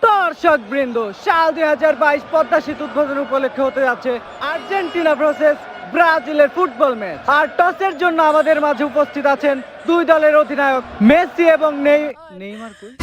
দর্শক বৃন্দ, সাল 2022 পদ্মা সেতু উদ্বোধন উপলক্ষে হতে যাচ্ছে আর্জেন্টিনা ভার্সেস ব্রাজিলের ফুটবল ম্যাচ। আর টসের জন্য আমাদের মাঝে উপস্থিত আছেন দুই দলের অধিনায়ক মেসি এবং নেইমার। কই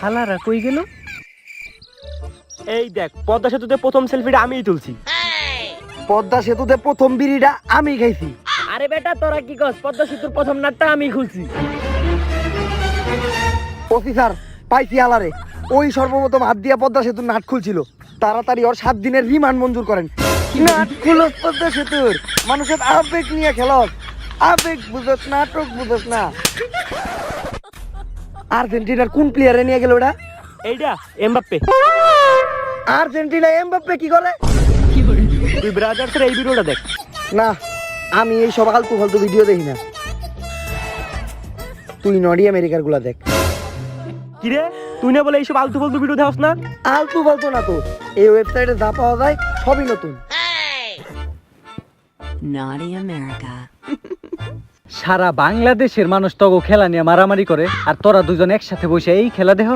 হালারা কই গেল? এই দেখ, পদ্মা সেতুতে প্রথম সেলফিটা আমিই তুলছি। পদ্মা সেতুতে প্রথম বিড়িটা আমি খাইছি। আরে বেটা, তোরা কি কস? পদ্মা সেতুর প্রথম নাটটা আমি খুলছি। অফিসার পাইছি আলারে, ওই সর্বপ্রথম হাত দিয়া পদ্মা সেতুর নাট খুলছিল। তাড়াতাড়ি ওর 7 দিনের রিমান্ড মঞ্জুর করেন। নাট খুলো পদ্মা সেতুর, মানুষের আবেগ নিয়ে খেলস, আবেগ বুঝস, নাটক বুঝস না। আর্জেন্টিনার কোন প্লেয়ারে নিয়ে গেল ওটা? এইটা এমবাপ্পে। আর্জেন্টিনা এমবাপ্পে কি করে? তুই ব্রাদার্সের এই ভিডিওটা দেখ। না, আমি এই সব আলতু ফালতু ভিডিও দেখি না। তুই নডি আমেরিকার গুলা দেখ। কি রে, তুই না বলে এইসব আলতু ফালতু ভিডিও দেখাস না? আলতু ফালতু না তো, এই ওয়েবসাইটে যা পাওয়া যায় সবই নতুন। Naughty America. সারা বাংলাদেশের মানুষ তগো খেলা নিয়ে মারামারি করে, আর তোরা দুজন একসাথে বসে এই খেলা দেখ।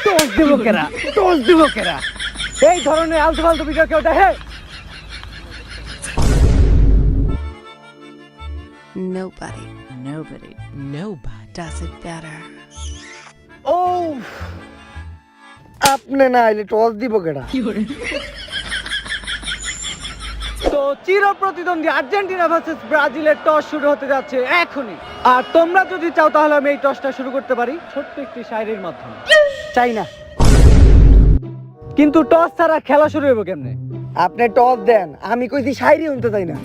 টস দিব কেরা, টস দিব কেরা? এই ধরনের আলতু ফালতু ভিডিও কেউ দেখে? Nobody does it better. ও, আপনি না আইলে টস দিব কেডা? তো চির প্রতিদ্বন্দ্বী আর্জেন্টিনা ভার্সেস ব্রাজিলের টস শুরু হতে যাচ্ছে এখনই। আর তোমরা যদি চাও তাহলে আমি এই টসটা শুরু করতে পারি ছোট্ট একটি শায়রির মাধ্যমে। চাই না। কিন্তু টস ছাড়া খেলা শুরু হবে কেমনে? আপনি টস দেন, আমি কইছি শায়রি শুনতে চাই না।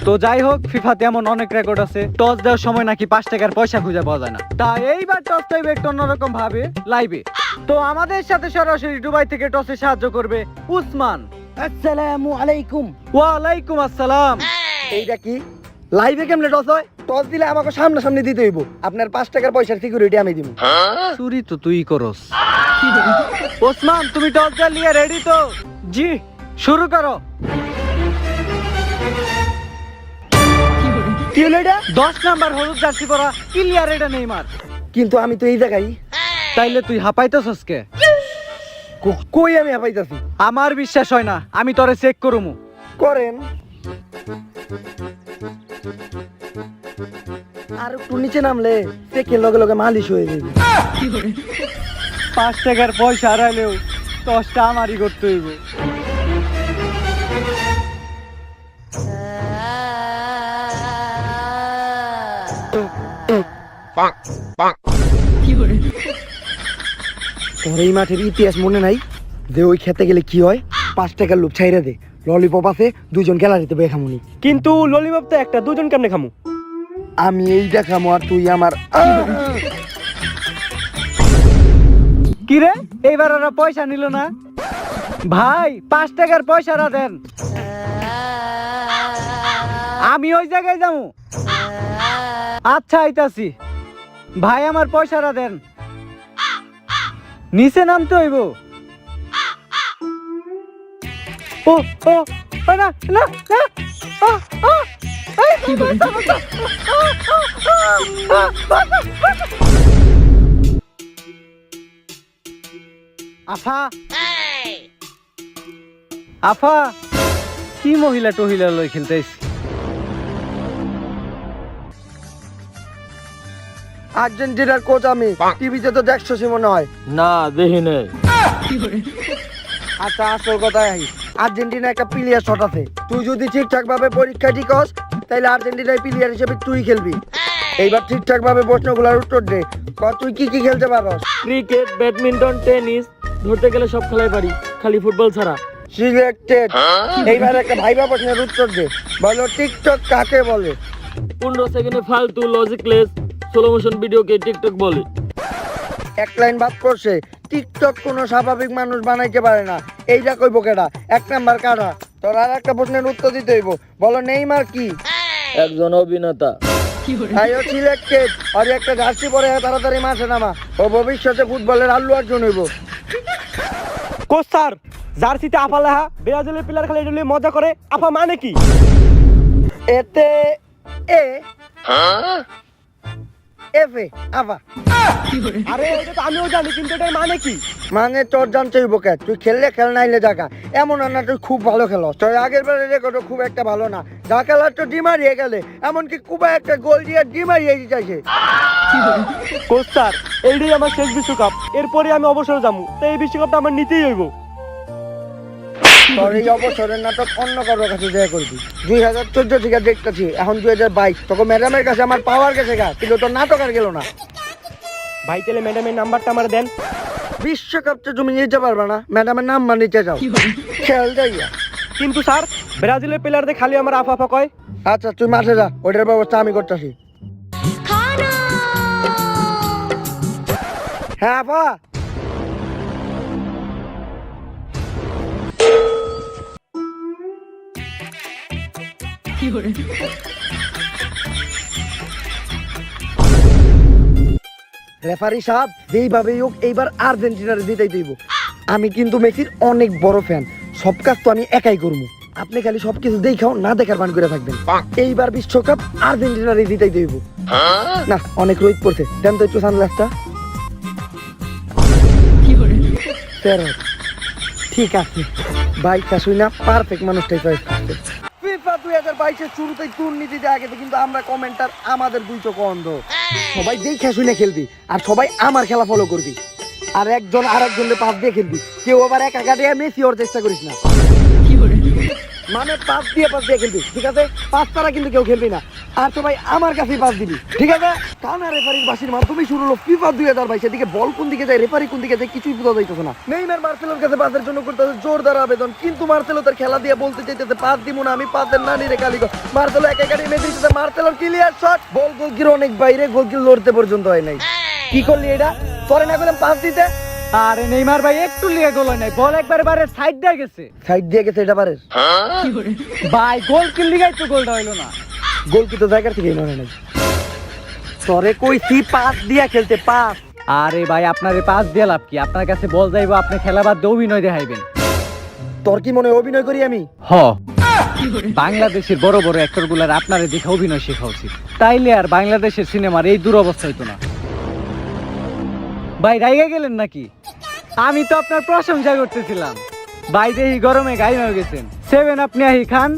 তো যাই হোক, ফিফাতে এমন অনেক রেকর্ড আছে, টস দেওয়ার সময় নাকি 5 টাকার পয়সা খুঁজে পাওয়া যায় না। তাই এইবার টস টাইবে একটু অন্যরকম ভাবে লাইভে। তো আমাদের সাথে সরাসরি দুবাই থেকে টসে সাহায্য করবে উসমান। আসসালামু আলাইকুম। ওয়ালাইকুম আসসালাম। এইটা কি লাইভে কেমনে টস হয়? টস দিলে আমাকে সামনাসামনি দিতে হইব। আপনার 5 টাকার পয়সার সিকিউরিটি আমি দিব। চুরি তো তুই করস। ওসমান, তুমি টস দেওয়ার লিয়ে রেডি তো? জি, শুরু করো। কি হলো এটা? 10 নাম্বার হলুদ জার্সি পরা ক্লিয়ার, এটা নেইমার। কিন্তু আমি তো এই জায়গায়। তাইলে তুই হাঁপাইতেছস কে? কই আমি হাঁপাইতাছি? আমার বিশ্বাস হয় না, আমি তোরে চেক করুমু। করেন। আর একটু নিচে নামলে চেকের লগে লগে মালিশ হয়ে যাবে। 5 টাকার পয়সা হারাইলেও টসটা আমারই করতে হইব। তোর এই মাঠের ইতিহাস মনে নাই যে ওই খেতে গেলে কি হয়? 5 টাকার লোক ছাইরা দে, ললিপপ আছে, দুজন গ্যালারিতে বয়ে খামুনি। কিন্তু ললিপপ তো একটা, দুজন কেমনে খামু? আমি এইটা খামো আর তুই আমার। কি রে, এইবার ওরা পয়সা নিল না? ভাই, 5 টাকার পয়সাটা দেন, আমি ওই জায়গায় যাবো। আচ্ছা, আইতাছি। ভাই, আমার পয়সাটা দেন, নিচে নামতে হইব। ও ও না না না, আফা আফা, কি মহিলা টহিলা লই খেলতেছি? আর্জেন্টিনার কোচ আমি, টিভিতে তো দেখছো সে মনে হয়। না, দেখি নাই। আচ্ছা, আসল কথায় আই। আর্জেন্টিনা একটা প্লেয়ার শট আছে। তুই যদি ঠিকঠাক ভাবে পরীক্ষা ঠিক হস, তাহলে আর্জেন্টিনার প্লেয়ার হিসেবে তুই খেলবি। এইবার ঠিকঠাক ভাবে প্রশ্নগুলোর উত্তর দে। তুই কি কি খেলতে পারস? ক্রিকেট, ব্যাডমিন্টন, টেনিস, ধরতে গেলে সব খেলাই পারি, খালি ফুটবল ছাড়া। সিলেক্টেড। এইবার একটা ভাইবা প্রশ্নের উত্তর দে। বলো, টিকটক কাকে বলে? 15 সেকেন্ডে ফালতু লজিকলেস স্লো মোশন ভিডিওকে টিকটক বলে। এক লাইন বাদ করছে, টিকটক কোনো স্বাভাবিক মানুষ বানাইতে পারে না। এইটা কইব কেডা? 1 নাম্বার কারা? তোর আর একটা প্রশ্নের উত্তর দিতে হইব। বলো, নেইমার কি? একজন অভিনেতা। আইও সিলেক্টেড। আর একটা জার্সি পরে তাড়াতাড়ি মাঠে নামা। ও ভবিষ্যতে ফুটবলের আল্লু অর্জন হইব। কোচ স্যার, জার্সিতে আফা লেখা, ব্রাজিলের প্লেয়ার খালি এটা নিয়ে মজা করে, আফা মানে কি? এতে এ এফ এ আফা। আরে এটা তো আমিও জানি, কিন্তু এটার মানে কি? মানে তোর জানতেই বোকা, তুই খেললে খেল নাইলে জাগা। এমন না তুই খুব ভালো খেলো, তোর আগের বারে রেকর্ডও খুব একটা ভালো না। যা খেলার তো ডিম হারিয়ে গেলে, এমনকি কুবা একটা গোল দিয়ে ডিম হারিয়ে দিতেছে। কোচ স্যার, এইটাই আমার শেষ বিশ্বকাপ, এরপরে আমি অবসর যাবো, তো এই বিশ্বকাপটা আমার নিতেই হইব। তোর এই অবসরের নাটক অন্য কারোর কাছে দেয়া করবি। 2014 থেকে দেখতেছি, এখন 2022, তোকে ম্যাডামের কাছে আমার পাওয়ার গেছে গা, কিন্তু তোর নাটক আর গেল না। ভাই তাহলে ম্যাডামের নাম্বারটা আমার দেন। বিশ্বকাপটা তুমি নিতে পারবে না, ম্যাডামের নাম্বার নিতে যাও, খেল যাইয়া। কিন্তু স্যার, ব্রাজিলের প্লেয়ারদের খালি আমার আফা আফা কয়। আচ্ছা তুই মাঠে যা, ওইটার ব্যবস্থা আমি করতেছি। হ্যাঁ আপা। রেফারি সাহেব, যেইভাবেই হোক এইবার আর্জেন্টিনার জিতাই দিব। আমি কিন্তু মেসির অনেক বড় ফ্যান, সব কাজ তো আমি একাই করবো। আপনি খালি সবকিছু দেখাও, না দেখার ভান করে থাকবেন। এইবার বিশ্বকাপ আর্জেন্টিনারই জিতাই দিব। না, অনেক রোদ পড়ছে, দেন তো একটু সানগ্লাসটা। ঠিক আছে ভাই, শুই না, পারফেক্ট মানুষটাই চয়েস করছে। ফিফা 2022 শুরুতেই দুর্নীতিতে আগেতে, কিন্তু আমরা কমেন্টার, আমাদের দুই চোখ অন্ধ। সবাই দেখে শুনে খেলবি, আর সবাই আমার খেলা ফলো করবি, আর একজন আর একজনের পাস দিয়ে খেলবি। কেউ আবার একা একা দিয়ে মেসি হওয়ার চেষ্টা করিস না। মানে পাস দিয়ে খেলবি, ঠিক আছে? পাস ছাড়া কিন্তু কেউ খেলবি না, আর সবাই আমার কাছেই পাস দিবি, ঠিক আছে? কানা রেফারির বাসির মাধ্যমে শুরু হলো ফিফা 2022। এদিকে বল কোন দিকে যায়, রেফারি কোন দিকে যায়, কিছুই বোঝা যাইতেছে না। নেইমার মার্সেলোর কাছে পাসের জন্য করতেছে জোরদার আবেদন, কিন্তু মার্সেলো তার খেলা দিয়ে বলতে চাইতেছে পাস দিব না, আমি পাসের নানি রে কালিগো। মার্সেলো একা একা মেরে দিতেছে, মার্সেলোর ক্লিয়ার শট, বল গোলকির অনেক বাইরে, গোলকির লড়তে পর্যন্ত হয় নাই। কি করলি এটা? তোরে না করলাম পাস দিতে? আরে নেইমার ভাই একটু লিয়ে গোল হয় নাই, বল একবারে বারে সাইড দিয়ে গেছে। সাইড দিয়ে গেছে এটা পারে ভাই গোল কি লিগাই তো গোলটা হইলো না। গোল কি তো জায়গা থেকেই নড়ে নাই। তোরে কইছি পাস দিয়া খেলতে, পাস। আরে ভাই আপনারে পাস দিয়ে লাভ কি? আপনার কাছে বল যাইবো, আপনি খেলা বাদ দিয়ে অভিনয় দেখাইবেন। তোর কি মনে হয় অভিনয় করি আমি? হ, বাংলাদেশের বড় বড় অ্যাক্টর গুলার আপনারে দেখে অভিনয় শেখা উচিত, তাইলে আর বাংলাদেশের সিনেমার এই দুরবস্থা হইতো না। ভাই রাইগা গেলেন নাকি? আমি তো আপনার প্রশংসা করতেছিলাম। ভাই দেখি গরমে গাই হয়ে গেছেন। 7 আপনি আহি খান,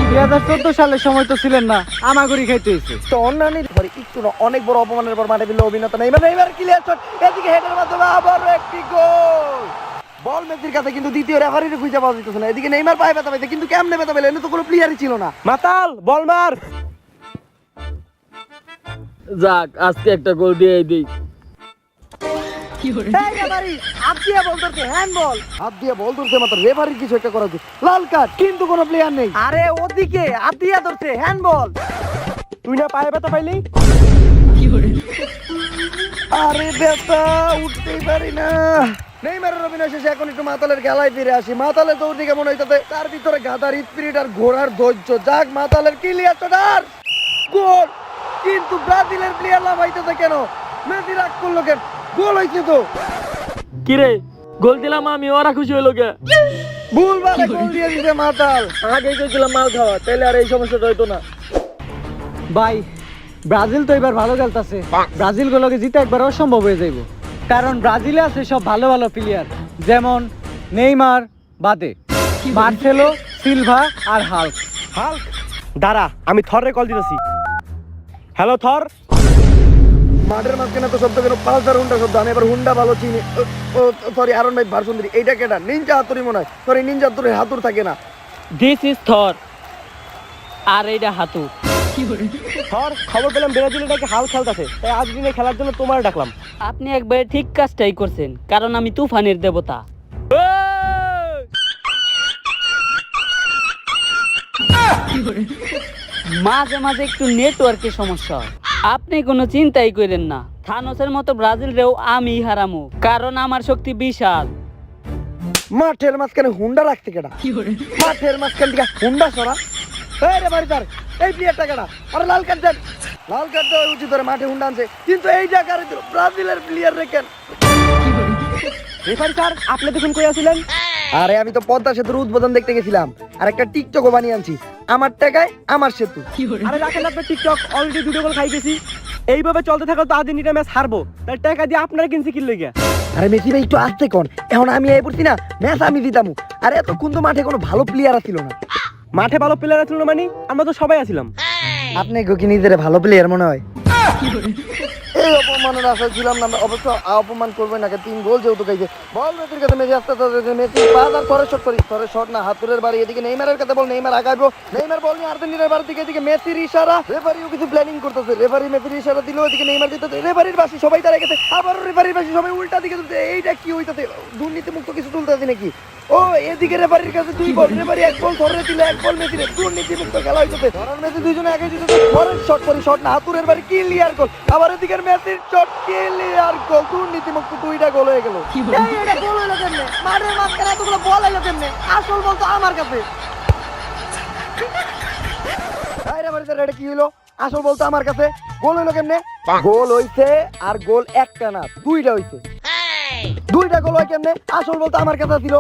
2014 সালের সময় তো ছিলেন না, আমাগুড়ি খাইতে হয়েছে। তো অন্যান্য একটু না, অনেক বড় অপমানের পর মাঠে ফেললো অভিনেতা নেইমার ক্লিয়ার শট, এদিকে হেডের মাধ্যমে আবারও একটি গোল। বল মেসির কাছে, কিন্তু দ্বিতীয় রেফারির খুঁজে পাওয়া যেতেছে না। এদিকে নেইমার পায়ে ব্যথা পাইছে, কিন্তু কেমনে ব্যথা পেলে? এনে তো কোনো প্লেয়ারই ছিল না। মাতাল, বল মার। যাক, আজকে একটা গোল দিয়ে দিই। হাত দিয়ে বল ধরছে, মাত্র রেফারির কিছু একটা করা উচিত। লাল কার্ড, কিন্তু কোনো প্লেয়ার নেই। আরে ওদিকে হাত দিয়ে ধরছে, হ্যান্ডবল। তুই না পায়ে ব্যথা পাইলি? আরে ব্যথা, উঠতেই পারি না। নেইমারের অভিনয় শেষে এখন একটু মাতালের খেলায় ফিরে আসি। মাতালের দৌড়দিকে মনে হইতেছে তার ভিতরে গাধার স্পিরিট আর ঘোড়ার ধৈর্য। যাক, মাতালের ক্লিয়ার শটার গোল, কিন্তু ব্রাজিলের প্লেয়ার লাভ হইতেছে কেন? মেসি রাগ করলো কেন? গোল হইছে তো। কিরে গোল দিলাম আমি, ওরা খুশি হইলো কে? ভুল ভাবে গোল দিয়ে দিছে মাতাল। আগেই কইছিলাম মাল খাওয়া, তাইলে আর এই সমস্যাটা হইতো না। ভাই ব্রাজিল তো এবার ভালো খেলতেছে, ব্রাজিল গুলোকে জিতে একবার অসম্ভব হয়ে যাইব, কারণ ব্রাজিলে আছে সব ভালো ভালো প্লেয়ার, যেমন নেইমার বাদে মার্সেলো, সিলভা আর হাল্ক। হাল্ক, দাঁড়া, আমি থরে কল দিতেছি। হ্যালো থর। মাঠের মাঝখানে তো শব্দ কেন? পালসার হুন্ডা শব্দ। আমি এবার হুন্ডা ভালো চিনি। সরি, আরন ভাই ভার্সন 3। এইটা কেটা? নিনজা হাতুড়ি মনে হয়। সরি, নিনজা হাতুড়ি হাতুর থাকে না। দিস ইজ থর, আর এইটা হাতু। থর, খবর পেলাম ব্রাজিলের নাকি হাল খেলতেছে, তাই আজ দিনে খেলার জন্য তোমার ডাকলাম। আপনি একবারে ঠিক কাজটাই করছেন, কারণ আমি তুফানের দেবতা। মাঝে মাঝে একটু নেটওয়ার্কের সমস্যা হয়, আপনি কোনো চিন্তাই করেন না। থানোসের মতো ব্রাজিলরেও আমি হারামু, কারণ আমার শক্তি বিশাল। মাঠের মাঝখানে হুন্ডা রাখতে কেটা? মাঠের মাঝখান থেকে হুন্ডা সরা। এই রে বাড়ি তার, এই প্লেয়ারটা কেটা? আরে লাল কার্ড দেন। লাল কার্ড দেওয়া উচিত, ধরে মাঠে হুন্ডা আনছে, কিন্তু এই জায়গায় ব্রাজিলের প্লেয়ার রেখেন। রেফারি স্যার, আপনি দেখুন কই আছিলেন? আরে আমি তো পদ্মা সেতুর উদ্বোধন দেখতে গেছিলাম, আর একটা টিকটকও বানিয়ে আনছি। আমার টাকায় আমার সেতু। আরে রাখেন আপনার টিকটক, অলরেডি 2 গোল খাই গেছি। এইভাবে চলতে থাকলে তো আর্জেন্টিনা ম্যাচ হারবো, তাই টাকা দিয়ে আপনারা কিনছি কি লেগে? আরে মেসি ভাই একটু আসতে কোন, এখন আমি এই পড়ছি না ম্যাচ আমি জিতামু। আরে এতক্ষণ তো মাঠে কোনো ভালো প্লেয়ার ছিল না। মাঠে ভালো প্লেয়ার ছিল না মানে? আমরা তো সবাই আছিলাম। আপনি কি নিজের ভালো প্লেয়ার মনে হয়? এই অপমানের আশা ছিলাম না, অবশ্য অপমান করবে না, 3 গোল যেহেতু খাইছে। বল মেসির কাছে, মেসি আসতে মেসি পাস আর পরে শট করি, পরে শট না হাতুরের বাড়ি, এদিকে নেইমারের কাছে বল, নেইমার আগাইবো, নেইমার বল নিয়ে আর্জেন্টিনার বাড়ির দিকে, এদিকে মেসির ইশারা, রেফারিও কিছু প্ল্যানিং করতেছে, রেফারি মেসির ইশারা দিল, এদিকে নেইমার দিতেছে, রেফারির বাসি সবাই দাঁড়িয়ে গেছে, আবার রেফারির বাসি সবাই উল্টা দিকে তুলছে। এইটা কি হইতাছে? দুর্নীতি মুক্ত কিছু তুলতেছে নাকি? ও এদিকে রেফারির কাছে 2 বল, রেফারি 1 বল ধরে দিল, 1 বল মেসির, দুর্নীতি মুক্ত খেলা হইতাছে। ধরার মেসি দুইজনে আগে দিতেছে, পরের শট করি, শট না হাতুরের বাড়ি, ক্লিয়ার গোল, আবার এদিকে মেসির শট, ক্লিয়ার গোল, দুর্নীতি মুক্ত 2টা গোল হয়ে গেল। এই এটা গোল হলো কেমনে? মাঠের মাঝখানে এতগুলো বল এলো কেমনে? আসল বল তো আমার কাছে। এই রেফারি স্যার, এটা কি হলো? আসল বল তো আমার কাছে, গোল হলো কেমনে? গোল হইছে, আর গোল একটা না 2টা হইছে। 2টা গোল হয় কেমনে? আসল বল তো আমার কাছে ছিল।